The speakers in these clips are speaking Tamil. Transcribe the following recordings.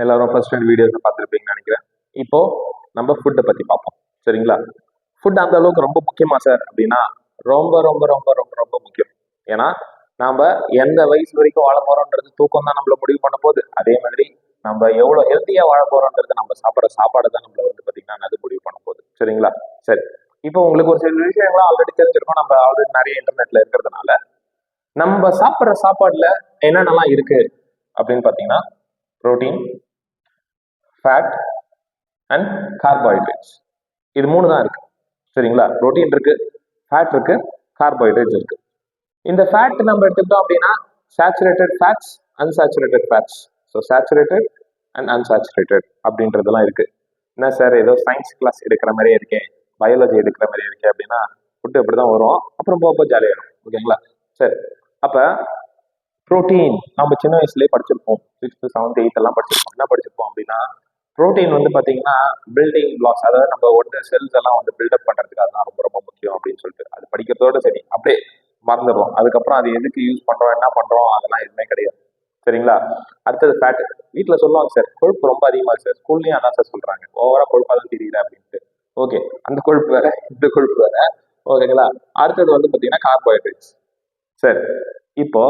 எல்லாரும் ஃபர்ஸ்ட் வீடியோஸ் பார்த்துருப்பீங்கன்னு நினைக்கிறேன். இப்போ நம்ம ஃபுட்டை பத்தி பார்ப்போம். சரிங்களா? ஃபுட் அந்த அளவுக்கு ரொம்ப முக்கியமா சார் அப்படின்னா ரொம்ப ரொம்ப ரொம்ப ரொம்ப ரொம்ப முக்கியம். ஏன்னா நாம எந்த வயசு வரைக்கும் வாழ போறோம்ன்றது தூக்கம் தான் நம்மள முடிவு பண்ண போகுது. அதே மாதிரி நம்ம எவ்வளவு ஹெல்த்தியா வாழ போறோம்ன்றது நம்ம சாப்பிட்ற சாப்பாடு தான் நம்மள வந்து பாத்தீங்கன்னா அது முடிவு பண்ண போகுது. சரிங்களா? சரி, இப்போ உங்களுக்கு ஒரு சில விஷயங்கள்லாம் ஆல்ரெடி தெரிஞ்சிருக்கும். நம்ம ஆல்ரெடி நிறைய இன்டர்நெட்ல இருக்கிறதுனால நம்ம சாப்பிட்ற சாப்பாடுல என்னென்னலாம் இருக்கு அப்படின்னு பாத்தீங்கன்னா புரோட்டீன், ஃபேட் அண்ட் கார்போஹைட்ரேட்ஸ். இது மூணு தான் இருக்கு. சரிங்களா? புரோட்டீன் இருக்கு, ஃபேட் இருக்கு, கார்போஹைட்ரேட்ஸ் இருக்கு. இந்த ஃபேட் நம்ம எடுத்துக்கிட்டோம் அப்படின்னா saturated fats, unsaturated fats. So saturated and unsaturated அப்படின்றதெல்லாம் இருக்கு. என்ன சார் ஏதோ சயின்ஸ் கிளாஸ் எடுக்கிற மாதிரியே இருக்கேன், பயாலஜி எடுக்கிற மாதிரியே இருக்கே அப்படின்னா ஃபுட்டு இப்படி தான் வரும். அப்புறம் போக ஜாலியாகிடும். ஓகேங்களா? சரி, அப்போ புரோட்டீன் நம்ம சின்ன வயசுலேயே படிச்சிருப்போம். 6th 7th 8th எல்லாம் படிச்சிருப்போம். என்ன படிச்சிருப்போம் அப்படின்னா புரோட்டீன் வந்து பாத்தீங்கன்னா பில்டிங் பிளாக்ஸ், அதாவது நம்ம வந்து செல்ஸ் எல்லாம் வந்து பில்டப் பண்றதுக்கு அதுதான் ரொம்ப ரொம்ப முக்கியம் அப்படின்னு சொல்லிட்டு அது படிக்கிறதோட சரி அப்படியே மறந்துடுறோம். அதுக்கப்புறம் அது எதுக்கு யூஸ் பண்றோம், என்ன பண்றோம், அதெல்லாம் எதுவுமே கிடையாது. சரிங்களா? அடுத்தது ஃபேட். வீட்டுல சொல்லுவாங்க சார் கொழுப்பு ரொம்ப அதிகமா சார், ஸ்கூல்லயும் அதான் சார் சொல்றாங்க, ஓவரா கொழுப்பா தான் தெரியல அப்படின்ட்டு. ஓகே, அந்த கொழுப்பு வேற, இந்த கொழுப்பு வேற. ஓகேங்களா? அடுத்தது வந்து பாத்தீங்கன்னா கார்போஹைட்ரேட்ஸ். சரி, இப்போ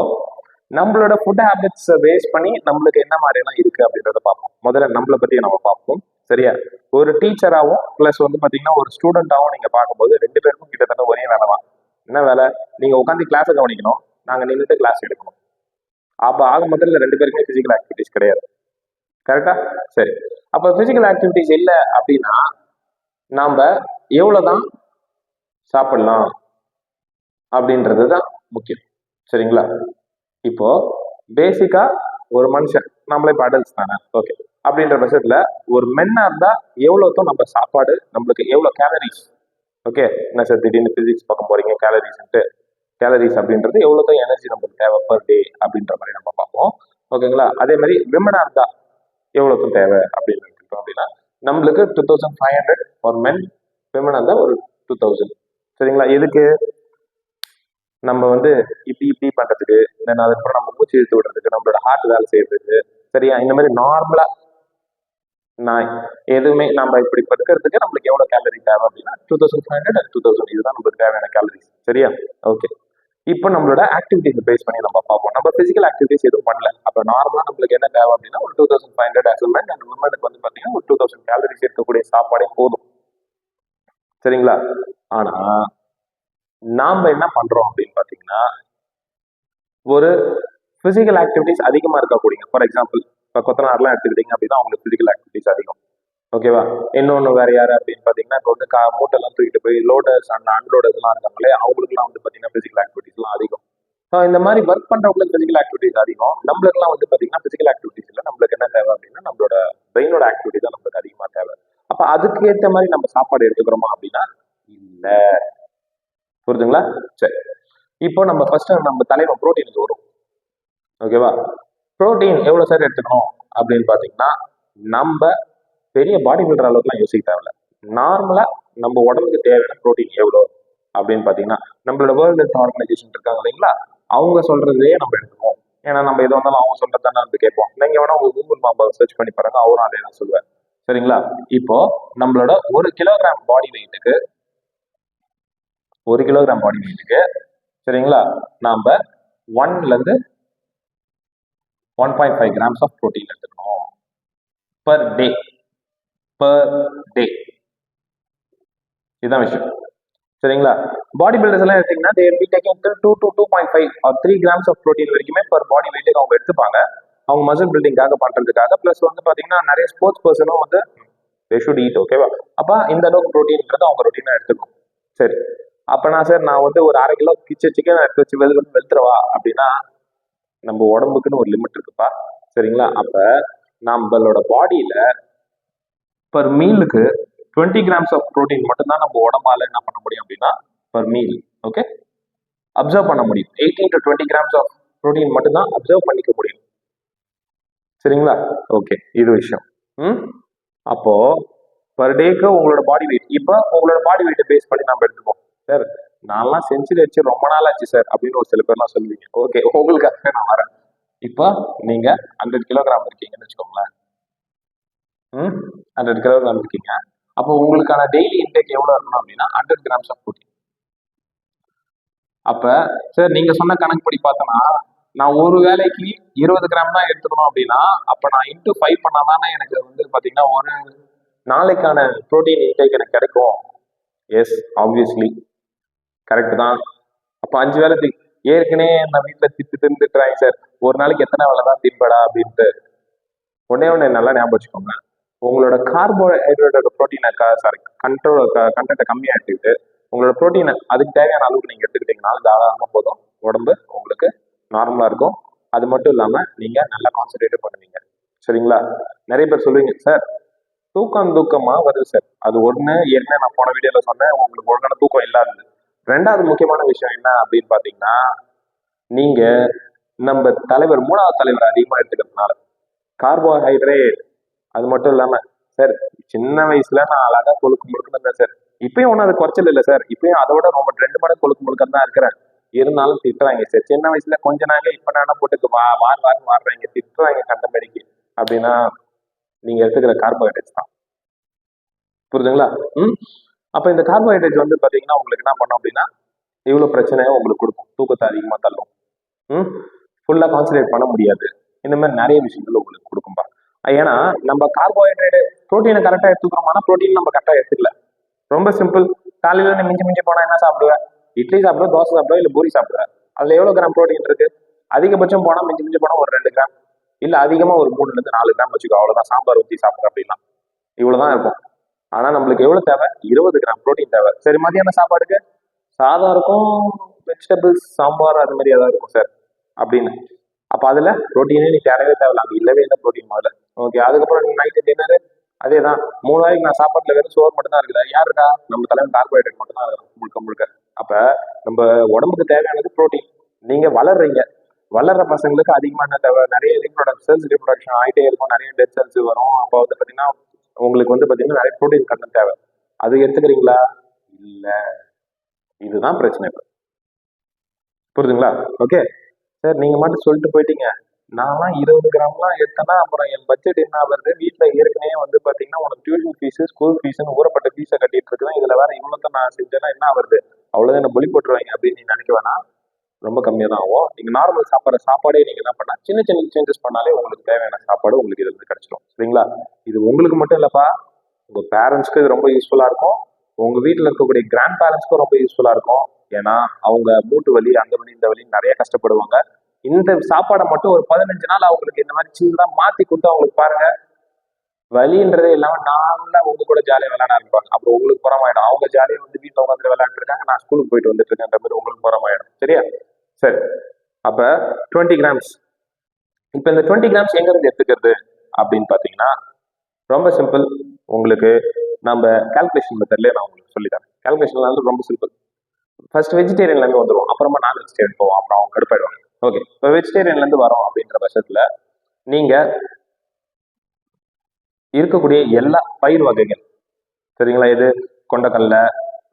நம்மளோட ஃபுட் ஹேபிட்ஸ் பேஸ் பண்ணி நம்மளுக்கு என்ன மாதிரி எல்லாம் இருக்கு அப்படின்றத பார்ப்போம். முதல்ல நம்மளை பத்தி நம்ம பார்ப்போம். சரியா? ஒரு டீச்சராகவும் பிளஸ் வந்து பாத்தீங்கன்னா ஒரு ஸ்டூடெண்டாகவும் நீங்க பார்க்கும்போது ரெண்டு பேருக்கும் கிட்டத்தட்ட ஒரே வேலை தான். என்ன வேலை? நீங்க உட்காந்து கிளாஸை கவனிக்கணும், நாங்க நின்றுட்டு கிளாஸ் எடுக்கணும். அப்ப ஆக முதல்ல ரெண்டு பேருக்குமே பிசிக்கல் ஆக்டிவிட்டிஸ் கிடையாது. கரெக்டா? சரி, அப்ப பிசிக்கல் ஆக்டிவிட்டிஸ் இல்லை அப்படின்னா நாம எவ்வளவுதான் சாப்பிடலாம் அப்படின்றது தான் முக்கியம். சரிங்களா? இப்போ பேசிக்கா ஒரு மனுஷன், நம்மளே இப்போ அடல்ட்ஸ் தானே, ஓகே, அப்படின்ற பட்சத்துல ஒரு மென்னா இருந்தா எவ்வளவுதான் நம்ம சாப்பாடு, நம்மளுக்கு எவ்வளவு கேலரிஸ். ஓகே, என்ன சார் திடீர்னு பிசிக்ஸ் பார்க்க போறீங்க கேலரிஸ்ன்ட்டு? கேலரிஸ் அப்படின்றது எவ்வளவுதான் எனர்ஜி நமக்கு தேவை பர் டே அப்படின்ற மாதிரி நம்ம பார்ப்போம். ஓகேங்களா? அதே மாதிரி விமனா இருந்தா எவ்வளவுக்கும் தேவை அப்படின்னு எடுத்துக்கிட்டோம் அப்படின்னா நம்மளுக்கு 2500 ஃபார் மென், விமனா இருந்தா ஒரு 2000. சரிங்களா? எதுக்கு? நம்ம வந்து இப்படி இப்படி பண்றதுக்கு, தென் அதுக்கப்புறம் நம்ம மூச்சு இழுத்து விடுறதுக்கு, நம்மளோட ஹார்ட் வேலை செய்யறதுக்கு. சரியா? இந்த மாதிரி நார்மலா நான் எதுவுமே நம்ம இப்படி இருக்கிறதுக்கு நம்மளுக்கு எவ்வளவு கேலரி தேவை அப்படின்னா 2500 அண்ட் 2000, இதுதான் நம்மளுக்கு தேவையான கேலரிஸ். சரியா? ஓகே, இப்போ நம்மளோட ஆக்டிவிட்டிஸ் பேஸ் பண்ணி நம்ம பார்ப்போம். நம்ம பிசிக்கல் ஆக்டிவிட்டிஸ் எதுவும் பண்ணல, அப்ப நார்மலா நம்மளுக்கு என்ன தேவை அப்படின்னா ஒரு 2500 ஆசல்மெண்ட் அண்ட் உமனுக்கு வந்து பாத்தீங்கன்னா ஒரு 2000 கேலரிஸ் இருக்கக்கூடிய சாப்பாடே போதும். சரிங்களா? ஆனா நாம என்ன பண்றோம் அப்படின்னு பாத்தீங்கன்னா ஒரு பிசிக்கல் ஆக்டிவிட்டிஸ் அதிகமா இருக்கக்கூடிய, ஃபார் எக்ஸாம்பிள் இப்போ கொத்தனார்லாம் எடுத்துக்கிட்டீங்க அப்படின்னா அவங்களுக்கு பிசிக்கல் ஆக்டிவிட்டிஸ் அதிகம். ஓகேவா? இன்னொன்று வேற யாரு அப்படின்னு பாத்தீங்கன்னா இப்போ வந்து மூட்டெல்லாம் தூக்கிட்டு போய் லோடர்ஸ் அண்ட் அன்லோடர்ஸ் எல்லாம் இருக்காங்களே, அவங்களுக்குலாம் வந்து பாத்தீங்கன்னா பிசிக்கல் ஆக்டிவிட்டிஸ்லாம் அதிகம். ஸோ இந்த மாதிரி ஒர்க் பண்றவங்களுக்கு பிசிக்கல் ஆக்டிவிட்டிஸ் அதிகம். நம்மளுக்குலாம் வந்து பாத்தீங்கன்னா பிசிக்கல் ஆக்டிவிட்டிஸ் இல்லை, நம்மளுக்கு என்ன தேவை அப்படின்னா நம்மளோட பிரெயினோட ஆக்டிவிட்டி தான் நம்மளுக்கு அதிகமா தேவை. அப்ப அதுக்கு ஏற்ற மாதிரி நம்ம சாப்பாடு எடுத்துக்கிறோமா அப்படின்னா இல்ல. புரியுதுங்களா? சரி, இப்போ நம்ம ஃபர்ஸ்ட் நம்ம தலைவன் புரோட்டீனுக்கு வரும். ஓகேவா? புரோட்டீன் எவ்வளவு சார் எடுத்துக்கணும் அப்படின்னு பாத்தீங்கன்னா நம்ம பெரிய பாடி பில்டர் அளவுக்குலாம் யோசிக்க தேவையில்ல. நார்மலா நம்ம உடம்புக்கு தேவையான புரோட்டீன் எவ்வளவு அப்படின்னு பாத்தீங்கன்னா நம்மளோட வேர்ல்டு ஹெல்த் ஆர்கனைசேஷன் இருக்காங்க இல்லைங்களா, அவங்க சொல்றதே நம்ம எடுத்துக்கோம். ஏன்னா நம்ம எது வந்தாலும் அவங்க சொல்றதானே வந்து கேட்போம். நீங்க வேணா உங்க கூகுள் மாப்பை சர்ச் பண்ணி பாருங்க, அவரும் அதே தான் சொல்லுவேன். சரிங்களா? இப்போ நம்மளோட 1 கிலோகிராம் பாடி வெயிட்டுக்கு, 1 கிலோகிராம் பாடி வெயிட்டுக்கு, சரிங்களா, நாம 1ல இருந்து 1.5 grams ஆஃப் ப்ரோட்டீன் எடுத்துக்கணும் பர் டே. பர் டே, இதுதான் விஷயம். சரிங்களா? பாடி பில்டர்ஸ் எல்லாம் எடுத்தீங்கன்னா they will be taking 2 to 2.5 or 3 grams of protein வரைக்குமே பர் பாடி வெயிட்டுக்கு அவங்க எடுத்துப்பாங்க. அவங்க மசில் பில்டிங்காக பண்றதுக்காக. பிளஸ் வந்து பாத்தீங்கன்னா நிறைய ஸ்போர்ட்ஸ் பர்சனும் வந்து they should eat. ஓகேவா? அப்ப இந்த அளவுக்கு ப்ரோட்டீன்ன்றது அவங்க ரொட்டீனா எடுத்துக்கணும். சரி, அப்ப நான் வந்து ஒரு 1/2 கிலோ சிக்கன் எடுத்து வச்சு வெளுத்துறவா அப்படின்னா நம்ம உடம்புக்குன்னு ஒரு லிமிட் இருக்குப்பா. சரிங்களா? அப்ப நம்மளோட பாடியில பர் மீலுக்கு 20 grams ஆஃப் ப்ரோட்டீன் மட்டும்தான் நம்ம உடம்பால என்ன பண்ண முடியும் அப்படின்னா பர் மீல். ஓகே, அப்சர்வ் பண்ண முடியும். 18 to 20 grams ஆஃப் ப்ரோட்டீன் மட்டும்தான் அப்சர்வ் பண்ணிக்க முடியும். சரிங்களா? ஓகே, இது விஷயம். அப்போ பர் டேக்கு உங்களோட பாடி வெயிட், இப்போ உங்களோட பாடி வெயிட்டை பேஸ் பண்ணி நம்ம எடுத்துக்கோம். சார் நான்லாம் செஞ்சுரி வச்சு ரொம்ப நாள் ஆச்சு சார் அப்படின்னு ஒரு சில பேர்லாம் சொல்லுவீங்க. ஓகே, உங்களுக்காக நான் வரேன். இப்போ நீங்க 100 கிலோகிராம் இருக்கீங்கன்னு வச்சுக்கோங்களேன். 100 கிலோகிராம் இருக்கீங்க. அப்போ உங்களுக்கான டெய்லி இன்டேக் எவ்வளவு இருக்கணும் அப்படின்னா 100 கிராம்ஸ் ஆஃப் ப்ரோட்டீன். அப்ப சார் நீங்க சொன்ன கணக்குப்படி பார்த்தோன்னா நான் ஒரு வேலைக்கு 20 கிராம் தான் எடுத்துக்கணும் அப்படின்னா அப்ப நான் இன்டூ 5 பண்ணாதானே எனக்கு வந்து பாத்தீங்கன்னா ஒரு நாளைக்கான ப்ரோட்டீன் இன்டேக் எனக்கு கிடைக்கும். எஸ், ஆப்வியஸ்லி கரெக்ட் தான். அப்போ 5 வேலை ஏற்கனவே நான் வீட்டுல திட்டுறாங்க சார், ஒரு நாளைக்கு எத்தனை வேலை தான் தின்படா அப்படின்ட்டு. ஒண்ணு நல்லா ஞாபகம் வச்சுக்கோங்க, உங்களோட கார்போஹைட்ரேட்டோட ப்ரோட்டீனை சாரி கண்டென்ட்டை கம்மியா எடுத்துக்கிட்டு உங்களோட ப்ரோட்டீனை அதுக்கு தேவையான அளவுக்கு நீங்க எடுத்துக்கிட்டீங்கன்னா தாராளமா போதும், உடம்பு உங்களுக்கு நார்மலா இருக்கும். அது மட்டும் இல்லாம நீங்க நல்லா கான்சென்ட்ரேட் பண்ணுவீங்க. சரிங்களா? நிறைய பேர் சொல்லுவீங்க சார் தூக்கமா வருது சார். அது ஒண்ணு, ஏற்கனவே நான் போன வீடியோல சொன்னேன், உங்களுக்கு ஒழுங்கான தூக்கம் இல்லாதது. ரெண்டாவது முக்கியமான விஷயம் என்ன அப்படின்னு பாத்தீங்கன்னா, நீங்க நம்ம தலைவர் 3வது தலைவர் அதிகமா எடுத்துக்கிறதுனால கார்போஹைட்ரேட். அது மட்டும் இல்லாம சார் சின்ன வயசுல நான் அழகா கொழுக்கு முழுக்க இருந்தேன் சார், இப்பயும் ஒன்றும் அது குறைச்சல் இல்லை சார், இப்பயும் அதோட ரொம்ப 2 மடங்கு கொழுக்கு முழுக்க தான் இருக்கிறேன். இருந்தாலும் திட்டுறாங்க சார், சின்ன வயசுல கொஞ்ச நாங்க இப்ப நானும் போட்டுக்கு வாடுறாங்க திட்டுறாங்க கண்டபடிக்கு அப்படின்னா நீங்க எடுத்துக்கிற கார்போஹைட்ரேட்ஸ் தான். புரியுதுங்களா? அப்ப இந்த கார்போஹைட்ரேட் வந்து பாத்தீங்கன்னா உங்களுக்கு என்ன பண்ணும் அப்படின்னா இவ்வளவு பிரச்சனையை உங்களுக்கு கொடுக்கும், தூக்கத்தை அதிகமா தள்ளும், ஃபுல்லா கான்சன்ட்ரேட் பண்ண முடியாது, இந்த மாதிரி நிறைய விஷயங்கள் உங்களுக்கு கொடுக்கும்பா. ஏன்னா நம்ம கார்போஹைட்ரேட் ப்ரோட்டீனை கரெக்டா எடுத்துக்கிறோம்னா ப்ரோட்டீன் நம்ம கரெக்டா எடுத்துக்கல. ரொம்ப சிம்பிள், காலையில நீ மிஞ்சி போனா என்ன சாப்பிடுவேன்? இட்லி சாப்பிடுவேன், தோசை சாப்பிடுவேன், இல்ல பூரி சாப்பிடுவேன். அதுல எவ்வளவு கிராம் ப்ரோட்டீன் இருக்கு? அதிகபட்சம் போனா மிஞ்சி போனா ஒரு 2 கிராம், இல்ல அதிகமா ஒரு 3ல இருந்து 4 கிராம் வச்சுக்கோ, அவ்வளவுதான். சாம்பார் ஊற்றி சாப்பிடுற அப்படின்னா இவ்வளவுதான் இருக்கும். ஆனா நம்மளுக்கு எவ்வளவு தேவை? 20 கிராம் ப்ரோட்டீன் தேவை. சரி, மதியான சாப்பாடுக்கு சாதம் இருக்கும், வெஜிடபிள்ஸ் சாம்பார் அது மாதிரி ஏதாவது இருக்கும் சார் அப்படின்னு. அப்ப அதுல ப்ரோட்டீனே நீ தேடவே தேவையில்ல, அங்க இல்லவே இல்லை ப்ரோட்டீன் முதல்ல. ஓகே, அதுக்கப்புறம் நைட்டு டின்னரு அதேதான். 3 வேளைக்கு நான் சாப்பாட்டுல வெறும் சோறு மட்டும் தான் இருக்குது. யாருக்கா? நம்ம தலைவன் கார்போஹைட்ரேட் மட்டும் தான் முழுக்க. அப்ப நம்ம உடம்புக்கு தேவையானது ப்ரோட்டீன். நீங்க வளர்ற பசங்களுக்கு அதிகமா என்ன தேவை? நிறைய செல்ஸ் ரீப்ரொடக்ஷன் ஆகிட்டே இருக்கும், நிறைய டெட் செல்ஸ் வரும். அப்போ வந்து பாத்தீங்கன்னா உங்களுக்கு வந்து பாத்தீங்கன்னா நிறைய ப்ரோட்டீன் கண்டென்ட் தேவை. அது எடுத்துக்கிறீங்களா? இல்ல, இதுதான் பிரச்சனை. புரியுதுங்களா? ஓகே சார், நீங்க மட்டும் சொல்லிட்டு போயிட்டீங்க, நான்லாம் 20 கிராம்லாம் எடுத்தேன்னா அப்புறம் என் பட்ஜெட் என்ன ஆகுறது? வீட்டுல ஏற்கனவே வந்து பாத்தீங்கன்னா உனக்கு டியூஷன் ஃபீஸ், ஸ்கூல் ஃபீஸ்னு ஊறப்பட்ட ஃபீஸை கட்டிட்டு இருக்கேன், இதுல வேற இவ்வளவு நான் செஞ்சேன்னா என்ன ஆகுறது? அவ்வளவுதான் என்ன பலி போட்டுருவாங்க அப்படின்னு நீங்க நினைக்க வேணாம். ரொம்ப கம்மியா தான் ஆகும். நீங்க நார்மல் சாப்பிட்ற சாப்பாடே நீங்க என்ன பண்ணா சின்ன சேஞ்சஸ் பண்ணாலே உங்களுக்கு தேவையான சாப்பாடு உங்களுக்கு இதுல இருந்து கிடைச்சிடும். சரிங்களா? இது உங்களுக்கு மட்டும் இல்லப்பா, உங்க பேரண்ட்ஸ்க்கு இது ரொம்ப யூஸ்ஃபுல்லா இருக்கும், உங்க வீட்டுல இருக்கக்கூடிய கிராண்ட் பேரண்ட்ஸ்க்கும் ரொம்ப யூஸ்ஃபுல்லா இருக்கும். ஏன்னா அவங்க மூட்டு வலி, அந்த வலி, இந்த வலி நிறைய கஷ்டப்படுவாங்க. இந்த சாப்பாடை மட்டும் ஒரு 15 நாள் அவங்களுக்கு இந்த மாதிரி சின்னதா மாத்தி கொடுத்து அவங்களுக்கு பாருங்க, வலின்றதே இல்லாம நல்லா உங்க கூட ஜாலியா விளையாட ஆரம்பிப்பாங்க. அப்புறம் உங்களுக்கு புறமாயிடும். அவங்க ஜாலியா வந்து வீட்டுல உட்காந்து விளையாண்டு இருக்காங்க, நான் ஸ்கூலுக்கு போயிட்டு வந்துட்டு இருக்கேன்ற மாதிரி உங்களுக்கு புறமாயிடும். சரியா? சரி, அப்ப 20 கிராம்ஸ். இப்ப இந்த 20 கிராம்ஸ் எங்க இருந்து எடுத்துக்கிறது அப்படின்னு பாத்தீங்கன்னா ரொம்ப சிம்பிள். உங்களுக்கு நம்ம கால்குலேஷன் மெத்தட்லயே நான் உங்களுக்கு சொல்லித்தரேன். கால்குலேஷன்ல வந்து ரொம்ப சிம்பிள். ஃபர்ஸ்ட் வெஜிடேரியன்ல இருந்து வந்துடும், அப்புறமா நான் வெஜிடேரியன் போவோம், அப்புறம் அவங்க கடுப்பாயிடுவாங்க. ஓகே, இப்போ வெஜிடேரியன்ல இருந்து வரோம் அப்படின்ற பட்சத்துல நீங்க இருக்கக்கூடிய எல்லா பயிர் வகைகள், சரிங்களா, இது கொண்டக்கடலை,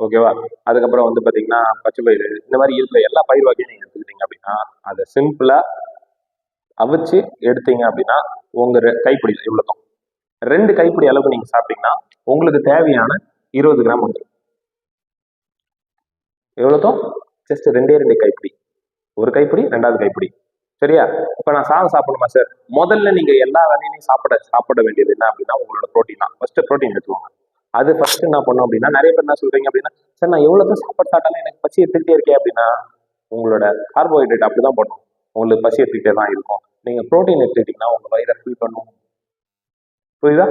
ஓகேவா, அதுக்கப்புறம் வந்து பாத்தீங்கன்னா பச்சை பயிறு, இந்த மாதிரி இருக்கிற எல்லா பயிர் வகையும் நீங்க எடுத்துக்கிட்டீங்க அப்படின்னா அதை சிம்பிளா அவிச்சு எடுத்தீங்க அப்படின்னா உங்க கைப்பிடி இவ்வளவு 2 கைப்பிடி அளவுக்கு நீங்க சாப்பிட்டீங்கன்னா உங்களுக்கு தேவையான 20 கிராம் வந்துடும். எவ்வளோ? ஜஸ்ட் 2 கைப்பிடி. ஒரு கைப்பிடி, 2வது கைப்பிடி. சரியா? இப்ப நான் சாதம் சாப்பிடணுமா சார்? முதல்ல நீங்க எல்லா வேலையிலையும் சாப்பிட வேண்டியது என்ன அப்படின்னா உங்களோட ப்ரோட்டீன் தான். ஃபர்ஸ்ட் ப்ரோட்டீன் எடுத்துவாங்க. அது ஃபர்ஸ்ட் என்ன பண்ணும் அப்படின்னா, நிறைய பேர் என்ன சொல்றீங்க அப்படின்னா, சார் நான் எவ்வளவு சாப்பாடு சாப்பிட்டாலும் எனக்கு பசி எடுத்துக்கிட்டே இருக்கேன் அப்படின்னா உங்களோட கார்போஹைட்ரேட் அப்படிதான் பண்ணும், உங்களுக்கு பசி எடுத்துக்கிட்டே தான் இருக்கும். நீங்க ப்ரோட்டீன் எடுத்துக்கிட்டீங்கன்னா உங்க வயிறை ஃபில் பண்ணும். புரியுதா?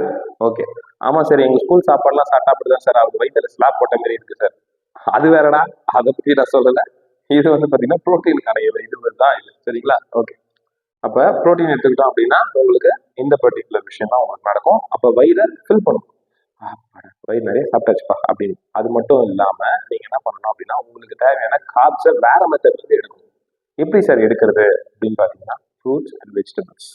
ஓகே. ஆமா சார், எங்க ஸ்கூல் சாப்பாடுலாம் சாப்பிட்டா அப்படிதான் சார், அவர் வயிற்றுல ஸ்லாப் போட்ட மாதிரி இருக்கு சார். அது வேறடா, அதை பத்தி நான் சொல்லல. இது வந்து பாத்தீங்கன்னா ப்ரோட்டீனுக்கான இது தான் இது. சரிங்களா? ஓகே. அப்ப ப்ரோட்டீன் எடுத்துக்கிட்டோம் அப்படின்னா உங்களுக்கு இந்த பர்டிகுலர் விஷயம் தான் உங்களுக்கு நடக்கும். அப்ப வயிறை ஃபில் பண்ணும், வயிறு நிறைய சாப்பிட்டாச்சுப்பா அப்படின்னு. அது மட்டும் இல்லாம நீங்க என்ன பண்ணணும் அப்படின்னா உங்களுக்கு தேவையான கார்ப்ஸை வேற மெத்தட் வந்து எடுக்கணும். எப்படி சார் எடுக்கிறது அப்படின்னு பாத்தீங்கன்னா ஃப்ரூட்ஸ் அண்ட் வெஜிடபிள்ஸ்.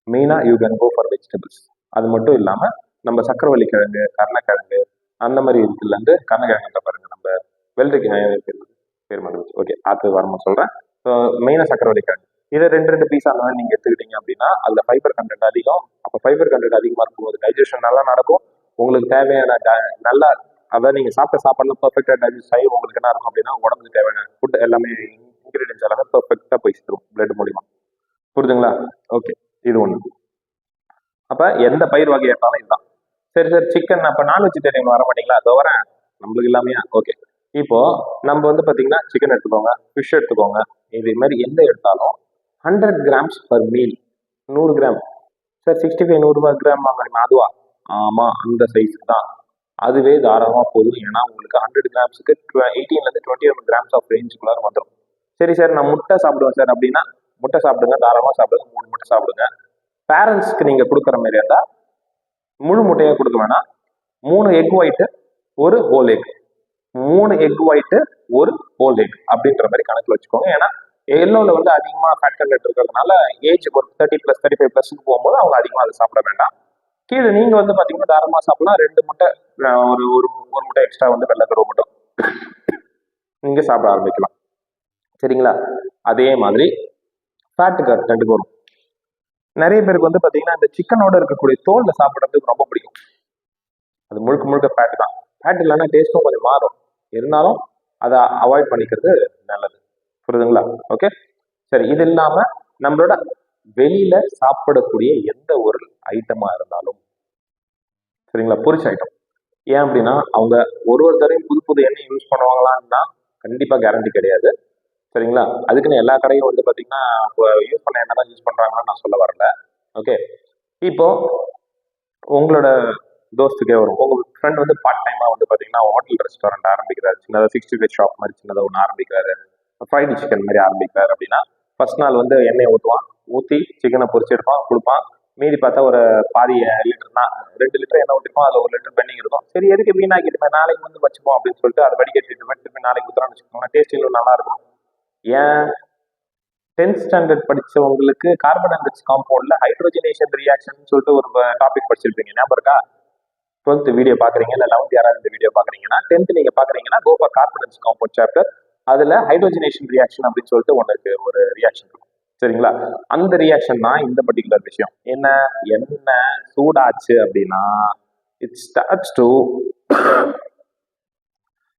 மெயினா you can go for vegetables. அது மட்டும் இல்லாம நம்ம சக்கரவள்ளி கிழங்கு, கருணக்கிழங்கு, அந்த மாதிரி இருக்குல்ல இருந்து கருணக்கிழங்கு பாருங்க, நம்ம வெள்ளரிக்கு பேர் மகிழ்ச்சி. ஓகே, ஆத்து வரமா சொல்றேன். மெயினா சக்கரவள்ளி கிழங்கு, இதை ரெண்டு ரெண்டு பீஸ் அந்த மாதிரி நீங்க எடுத்துக்கிட்டீங்க அப்படின்னா அதுல ஃபைபர் கண்டென்ட் அதிகம். அப்போ ஃபைபர் கண்டென்ட் அதிகமா இருக்கும்போது டைஜஷன் நல்லா நடக்கும். உங்களுக்கு தேவையான நல்லா அதாவது நீங்க சாப்பிட்ட சாப்பாடுலாம் பெர்ஃபெக்டா டைஜஸ்ட் ஆகி உங்களுக்கு என்ன இருக்கும் அப்படின்னா உடம்புக்கு தேவையான ஃபுட் எல்லாமே இன்கிரீடியன்ஸ் எல்லாமே பெர்ஃபெக்டா போய் சேரும் பிளட் மூலியமா. புரியுதுங்களா? ஓகே, இது ஒண்ணு. அப்ப எந்த பயிர் வகை எடுத்தாலும் இதுதான். சரி சார், சிக்கன் அப்ப நான் வெஜிடேரியன் வர மாட்டீங்களா? அதோ வரேன், நம்மளுக்கு இல்லாமையா? ஓகே, இப்போ நம்ம வந்து பாத்தீங்கன்னா சிக்கன் எடுத்துக்கோங்க, ஃபிஷ் எடுத்துக்கோங்க, இது மாதிரி எந்த எடுத்தாலும் 100 grams per meal. 100 gram sir, 65 100 gram வாங்குறீங்க அதுவா? ஆமா, அந்த சைஸ்க்கு தான். அதுவே தாராளமா போதும். ஏன்னா உங்களுக்கு 100 கிராம்ஸுக்கு 18ல இருந்து 21 கிராம்ஸ் ஆஃப் ரேஞ்சுக்குள்ளார வந்துடும். சரி சார், நான் முட்டை சாப்பிடுவேன் சார் அப்படின்னா முட்டை சாப்பிடுங்க, தாராளமா சாப்பிடுங்க, 3 முட்டை சாப்பிடுங்க. பேரண்ட்ஸ்க்கு நீங்க கொடுக்குற மாதிரி இருந்தா முழு முட்டையா கொடுக்க வேணாம், 3 எக் ஒயிட், ஒரு ஹோல் எக், 3 எக் ஒயிட், ஒரு ஹோல் எக் அப்படின்ற மாதிரி கணக்குல வச்சுக்கோங்க. ஏன்னா எல்லோல வந்து அதிகமா ஃபேட் கண்டென்ட் இருக்கிறதுனால ஏஜ் ஒரு 30+, 35+க்கு போகும்போது அவங்க அதிகமா அதை சாப்பிட வேண்டாம். கீழே நீங்க வந்து பாத்தீங்கன்னா தாராளமா சாப்பிடலாம். 2 முட்டை, ஒரு ஒரு ஒரு முட்டை எக்ஸ்ட்ரா வந்து வெள்ளக்கருவு மட்டும் நீங்க சாப்பிட ஆரம்பிக்கலாம். சரிங்களா? அதே மாதிரி ஃபேட் கண்டென்ட்டுக்கு வரும். நிறைய பேருக்கு வந்து பாத்தீங்கன்னா இந்த சிக்கனோட இருக்கக்கூடிய தோல்ல சாப்பிட்றதுக்கு ரொம்ப பிடிக்கும். அது முழுக்க முழுக்க ஃபேட் தான். ஃபேட் இல்லைன்னா டேஸ்ட்டும் கொஞ்சம் மாறும், இருந்தாலும் அதை அவாய்ட் பண்ணிக்கிறது நல்லது. புரியுதுங்களா? ஓகே, சரி. இது இல்லாம நம்மளோட வெளியில சாப்பிடக்கூடிய எந்த ஒரு ஐட்டமா இருந்தாலும் சரிங்களா, பொரிச்ச ஐட்டம். ஏன் அப்படின்னா அவங்க ஒரு தரையும் புது புது எண்ணெய் யூஸ் பண்ணுவாங்களான்னா கண்டிப்பா கேரண்டி கிடையாது. சரிங்களா? அதுக்குன்னு எல்லா கடையும் வந்து பாத்தீங்கன்னா யூஸ் பண்ண எண்ணெய் தான் யூஸ் பண்றாங்கன்னு நான் சொல்ல வரல. ஓகே, இப்போ உங்களோட தோஸ்துக்கே வரும், உங்க ஃப்ரெண்ட் வந்து பார்ட் டைமா வந்து பாத்தீங்கன்னா ஹோட்டல் ரெஸ்டாரண்ட் ஆரம்பிக்கிறாரு, சின்னதாக 65 ஷாப் மாதிரி சின்னதாக ஒன்று ஆரம்பிக்கிறாரு, ஃப்ரைடு சிக்கன் மாதிரி ஆரம்பிக்கிறாரு அப்படின்னா ஃபர்ஸ்ட் நாள் வந்து எண்ணெயை ஊற்றுவான், ஊற்றி சிக்கனை பொரிச்சு எடுப்பான், கொடுப்பான். மீதி பார்த்தா ஒரு பாதி லிட்டர்னா 2 லிட்டர் எண்ணெய் ஊற்றிருப்போம், அதில் 1 லிட்டர் பெண்டிங் இருக்கும். சரி, எதுக்கு வீணாக்கிட்டுமே, நாளைக்கு வந்து வச்சுப்போம் அப்படின்னு சொல்லிட்டு அதை வடிகட்டிட்டு திருப்பி நாளைக்கு ஊற்றுறான்னு வச்சுக்கோங்க, டேஸ்ட் இன்னும் நல்லா இருக்கும். ஏன் 10th ஸ்டாண்டர்ட் படிச்சவங்களுக்கு கார்பன் அண்ட் காம்பவுண்ட்ல ஹைட்ரோஜனேஷன் ரியாக்ஷன் சொல்லிட்டு ஒரு டாபிக் படிச்சிருப்பீங்க, ஞாபகம் இருக்கா? 12th வீடியோ பாக்குறீங்க இல்ல 11th யாராவது இந்த வீடியோ பாக்குறீங்கன்னா 10th நீங்க பாக்குறீங்கன்னா go for carbon and compound chapter. அதுல ஹைட்ரோஜனேஷன் ரியாக்ஷன் அப்படின்னு சொல்லிட்டு ஒன்று ஒரு ரியாக்ஷன் இருக்கும். சரிங்களா? அந்த ரியாக்ஷன் தான் இந்த பர்டிகுலர் விஷயம். என்ன சூடாச்சு அப்படின்னா it starts to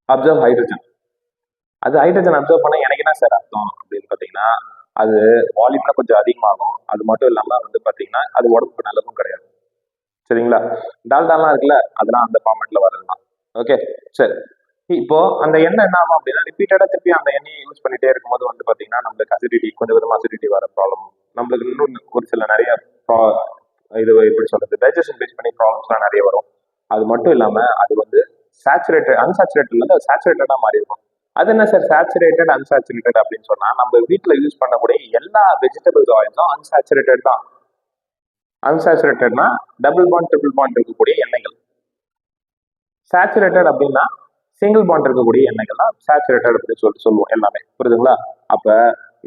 observe hydrogen. அது ஹைட்ரஜன் அப்சர்வ் பண்ண எனக்கு என்ன சார் அர்த்தம் அப்படின்னு பாத்தீங்கன்னா அது வால்யூம்ல கொஞ்சம் அதிகமாகும். அது மட்டும் இல்லாம வந்து பாத்தீங்கன்னா அது உடம்புக்கு நல்லதும் கிடையாது. சரிங்களா? டால்டாலாம் இருக்குல்ல, அதெல்லாம் அந்த ஃபார்மேட்ல வரதுதான். ஓகே, சரி. இப்போ அந்த எண்ணெய் என்ன ஆகும் அப்படின்னா ரிப்பீட்டடா திருப்பி அந்த எண்ணெயை யூஸ் பண்ணிட்டே இருக்கும்போது வந்து பாத்தீங்கன்னா நம்மளுக்கு அசிடிட்டி, கொஞ்சம் விதமா அசிடிட்டி வர ப்ராப்ளம், நம்மளுக்கு இன்னும் ஒரு சில நிறைய இது எப்படி சொல்றது டைஜஷன் பேஸ் பண்ணி ப்ராப்ளம்ஸ்லாம் நிறைய வரும். அது மட்டும் இல்லாம அது வந்து சேச்சுரேட்டட் அன்சாச்சுரேட்டட்ல இருந்து சேச்சுரேட்டடா மாறி இருக்கும். அது என்ன சார் சேச்சுரேட்டட் அன்சாச்சுரேட்டட் அப்படின்னு சொன்னா நம்ம வீட்டுல யூஸ் பண்ணக்கூடிய எல்லா வெஜிடபிள்ஸ் ஆயில்ஸும் அன்சாச்சுரேட்டட் தான். அன்சாச்சுரேட்டட்னா டபுள் பாண்ட் ட்ரிபிள் பாண்ட் இருக்கக்கூடிய எண்ணெய்கள். சேச்சுரேட்டட் அப்படின்னா சிங்கிள் பாண்ட் இருக்கக்கூடிய எண்ணெய்கள் தான் சேச்சுரேட்டட் அப்படின்னு சொல்லிட்டு சொல்லுவோம் எல்லாமே. புரியுதுங்களா? அப்ப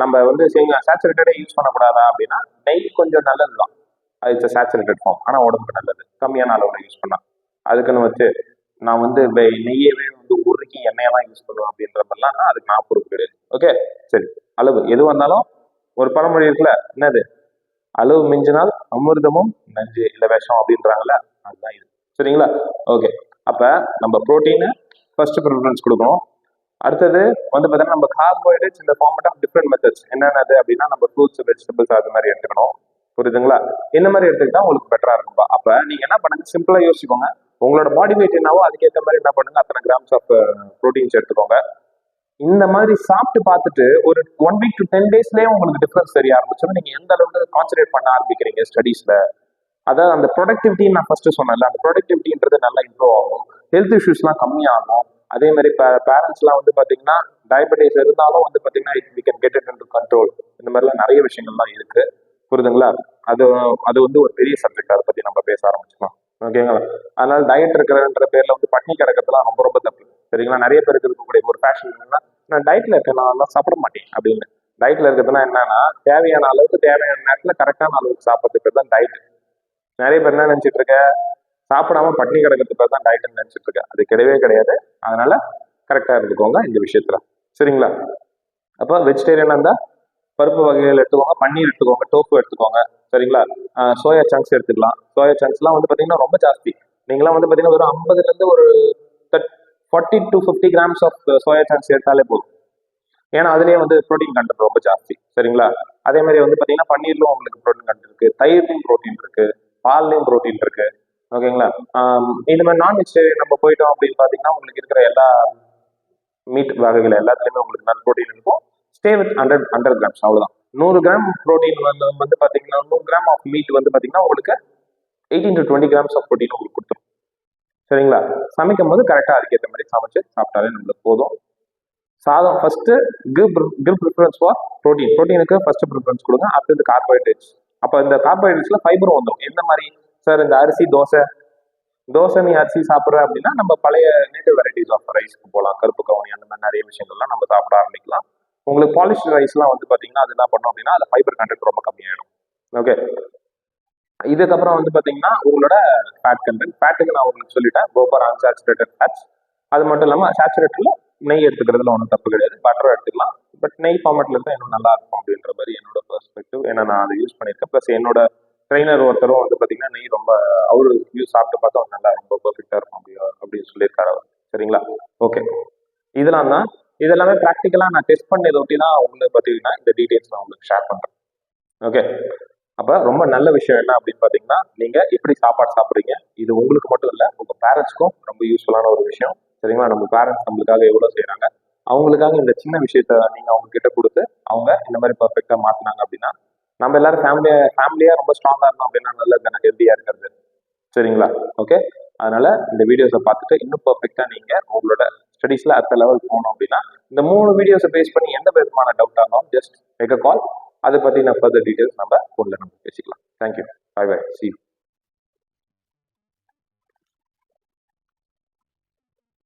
நம்ம வந்து சேச்சுரேட்டடே யூஸ் பண்ணக்கூடாதா அப்படின்னா நெய் கொஞ்சம் நல்லது தான், அது சேச்சுரேட்டட் ஃபார்ம், ஆனா உடம்புக்கு நல்லது கம்மியான அளவுல யூஸ் பண்ணா. அதுக்குன்னு வச்சு நான் வந்து நெய்யவே வந்து உருக்கி எண்ணெயெல்லாம் யூஸ் பண்ணுவேன் அப்படின்ற மாதிரிலாம் அதுக்கு நான் பொறுப்பு கிடையாது. ஓகே, சரி. அளவு எது வந்தாலும் ஒரு பழமொழி இருக்குல்ல, என்னது அளவு மிஞ்சினால் அமிர்தமும் நஞ்சு இல்ல விஷம் அப்படின்றாங்கல்ல, அதுதான் இது. சரிங்களா? ஓகே, அப்ப நம்ம புரோட்டீன் ஃபர்ஸ்ட் ப்ரிஃபரன்ஸ் கொடுக்கணும். அடுத்தது வந்து பார்த்தீங்கன்னா நம்ம கார்போஹைட்ரேட்ஸ் இந்த ஃபார்மேட் ஆஃப் டிஃப்ரெண்ட் மெத்தட்ஸ் என்னென்னது அப்படின்னா நம்ம ஃப்ரூட்ஸ் வெஜிடபிள்ஸ் அது மாதிரி எடுத்துக்கணும். புரியுதுங்களா? இந்த மாதிரி எடுத்துக்கிட்டா உங்களுக்கு பெட்டரா இருக்கும்பா. அப்ப நீங்க என்ன பண்ணுங்க, சிம்பிளா யோசிச்சுக்கோங்க, உங்களோட பாடி வெயிட் என்னவோ அதுக்கேற்ற மாதிரி என்ன பண்ணுங்க, அத்தனை கிராம்ஸ் ஆஃப் ப்ரோட்டீன்ஸ் எடுத்துக்கோங்க. இந்த மாதிரி சாப்பிட்டு பார்த்துட்டு ஒரு 1 week to 10 daysலயே உங்களுக்கு டிஃபரன்ஸ் தெரிய ஆரம்பிச்சோன்னா நீங்க எந்த அளவுக்கு கான்சென்ட்ரேட் பண்ண ஆரம்பிக்கிறீங்க ஸ்டடீஸ்ல. அதாவது அந்த ப்ரொடக்டிவிட்டி நான் ஃபர்ஸ்ட் சொன்னேன்ல, அந்த ப்ரொடக்டிவிட்டின்றது நல்லா இம்ப்ரூவ் ஆகும், ஹெல்த் இஷ்யூஸ்லாம் கம்மியாகும். அதே மாதிரி பேரண்ட்ஸ்லாம் வந்து பாத்தீங்கன்னா டயபெட்டிஸ் இருந்தாலும் வந்து பாத்தீங்கன்னா we can get it into control. இந்த மாதிரிலாம் நிறைய விஷயங்கள்லாம் இருக்கு. புரியுதுங்களா? அது அது வந்து ஒரு பெரிய சப்ஜெக்ட், அதை பத்தி நம்ம பேச ஆரம்பிச்சுக்கலாம். ஓகேங்களா? அதனால டயட் இருக்கிறன்ற பேர்ல வந்து பட்னி கிடக்கிறதுலாம் ரொம்ப ரொம்ப தப்பு. சரிங்களா? நிறைய பேருக்கு இருக்கக்கூடிய ஒரு ஃபேஷன் என்னன்னா நான் டயட்ல இருக்கேன், நான் சாப்பிட மாட்டேன் அப்படின்னு. டயட்ல இருக்கிறதுனா என்னன்னா தேவையான அளவுக்கு தேவையான நேரத்துல கரெக்டான அளவுக்கு சாப்பிட்றதுக்கு தான் டயட். நிறைய பேர் என்ன நினைச்சிட்டு இருக்க, சாப்பிடாம பட்னி கிடக்கிறதுக்கு பேர் தான் டயட்னு நினைச்சிட்டு இருக்க. அது கிடையவே கிடையாது. அதனால கரெக்டா இருந்துக்கோங்க இந்த விஷயத்துல. சரிங்களா? அப்ப வெஜிடேரியனா இருந்தா பருப்பு வகைகள் எடுத்துக்கோங்க, பன்னீர் எடுத்துக்கோங்க, டோஃபு எடுத்துக்கோங்க, சரிங்களா? சோயா சங்க்ஸ் எடுத்துக்கலாம். சோயா சங்க்ஸ்லாம் வந்து பார்த்தீங்கன்னா ரொம்ப ஜாஸ்தி. நீங்களாம் வந்து பார்த்தீங்கன்னா வெறும் 50லேருந்து ஒரு 40 to 50 grams of soya chunks எடுத்தாலே போதும். ஏன்னா அதுலேயே வந்து ப்ரோட்டீன் கண்டென்ட் ரொம்ப ஜாஸ்தி, சரிங்களா? அதே மாதிரி வந்து பார்த்தீங்கன்னா பன்னீர்லும் உங்களுக்கு ப்ரோட்டீன் கண்டென்ட் இருக்கு, தயிர்லையும் ப்ரோட்டீன் இருக்கு, பால்லையும் ப்ரோட்டீன் இருக்கு, ஓகேங்களா? இந்த மாதிரி நான் வெஜிடேரியன் நம்ம போயிட்டோம் அப்படின்னு பார்த்தீங்கன்னா உங்களுக்கு இருக்கிற எல்லா மீட் வகைகள் எல்லாத்துலேயுமே உங்களுக்கு நல்ல ப்ரோட்டீன் இருக்கும். ஸ்டே வித் 100 கிராம்ஸ், அவ்வளோதான். 100 கிராம் ப்ரோட்டீன் வந்து பார்த்தீங்கன்னா 100 கிராம் ஆஃப் மீட் வந்து பார்த்தீங்கன்னா உங்களுக்கு 18 to 20 கிராம்ஸ் ஆஃப் ப்ரோட்டீன் உங்களுக்கு கொடுத்துரும், சரிங்களா? சமைக்கும் போது கரெக்டாக அதுக்கேற்ற மாதிரி சமைச்சு சாப்பிட்டாலே நம்மளுக்கு போதும். சாதம் ஃபர்ஸ்ட் கிவ் ப்ரிஃபரன்ஸ் ஃபார் ப்ரோட்டீனுக்கு ஃபர்ஸ்ட் ப்ரிஃபரன்ஸ் கொடுங்க. அடுத்து இந்த கார்போஹைட்ரேட்ஸ். அப்போ இந்த கார்போஹைட்ரேட்ஸ்ல ஃபைபரும் வந்துடும். எந்த மாதிரி சார்? இந்த அரிசி தோசை நீ அரிசி சாப்பிட்ற அப்படின்னா நம்ம பழைய நேட்டிவ் வெரைட்டிஸ் ஆஃப் ரைஸ்க்கு போகலாம். கருப்பு கவுனி அந்த மாதிரி நிறைய விஷயங்கள்லாம் நம்ம சாப்பிட ஆரம்பிக்கலாம். உங்களுக்கு பாலிஷ்டு ரைஸ்லாம் வந்து பார்த்தீங்கன்னா அது என்ன பண்ணும் அப்படின்னா அதில் ஃபைபர் கண்டென்ட் ரொம்ப கம்மியாயிடும். ஓகே, இதுக்கப்புறம் வந்து பார்த்தீங்கன்னா உங்களோட ஃபேட் கண்டென்ட். ஃபேட்டுக்கு நான் உங்களுக்கு சொல்லிட்டேன், கோ ஃபார் அன்சாச்சுரேட்டட் ஃபேட்ஸ். அது மட்டும் இல்லாமல் சேச்சுரேட்டட்ல நெய் எடுத்துக்கிறதுல ஒன்றும் தப்பு கிடையாது, பட்டரும் எடுத்துக்கலாம். பட் நெய் ஃபார்மேட்ல இருந்தால் இன்னும் நல்லா இருக்கும் அப்படின்ற மாதிரி என்னோட பெர்ஸ்பெக்டிவ். ஏன்னா நான் அதை யூஸ் பண்ணியிருக்கேன். ப்ளஸ் என்னோட ட்ரெயினர் ஒருத்தரும் வந்து பார்த்தீங்கன்னா நெய் ரொம்ப அவரு சாப்பிட்டு பார்த்தா அவர் நல்லா ரொம்ப பெர்ஃபெக்டாக இருக்கும் அப்படின்னு சொல்லியிருக்காரு அவர், சரிங்களா? ஓகே, இதெல்லாம் தான். இதெல்லாமே ப்ராக்டிக்கலாக நான் டெஸ்ட் பண்ணதை ஒட்டி தான் உங்களுக்கு பார்த்தீங்கன்னா இந்த டீட்டெயில்ஸ் நான் உங்களுக்கு ஷேர் பண்ணுறேன். ஓகே, அப்போ ரொம்ப நல்ல விஷயம் என்ன அப்படின்னு பார்த்தீங்கன்னா நீங்கள் எப்படி சாப்பாடு சாப்பிட்றீங்க, இது உங்களுக்கு மட்டும் இல்லை உங்கள் பேரண்ட்ஸ்க்கும் ரொம்ப யூஸ்ஃபுல்லான ஒரு விஷயம், சரிங்களா? நம்ம பேரண்ட்ஸ் நம்மளுக்காக எவ்வளோ செய்கிறாங்க, அவங்களுக்காக இந்த சின்ன விஷயத்த நீங்கள் அவங்க கிட்ட கொடுத்து அவங்க இந்த மாதிரி பர்ஃபெக்டாக மாற்றினாங்க அப்படின்னா நம்ம எல்லாரும் ஃபேமிலியாக ரொம்ப ஸ்ட்ராங்காக இருந்தோம் அப்படின்னா நல்லது தானே, ஹெல்த்தியாக இருக்கிறது, சரிங்களா? ஓகே, அதனால இந்த வீடியோஸை பார்த்துட்டு இன்னும் பர்ஃபெக்டாக நீங்கள் உங்களோட ஸ்டடீஸில் அடுத்த லெவல் போகணும் அப்படின்னா இந்த 3 வீடியோஸை பேஸ் பண்ணி எந்த விதமான டவுட் ஆகும் ஜஸ்ட் மேக் அ கால். அதை பற்றி நான் ஃபர்தர் டீட்டெயில்ஸ் நம்ம ஃபோனில் நம்ம பேசிக்கலாம். Thank you, bye bye, see you.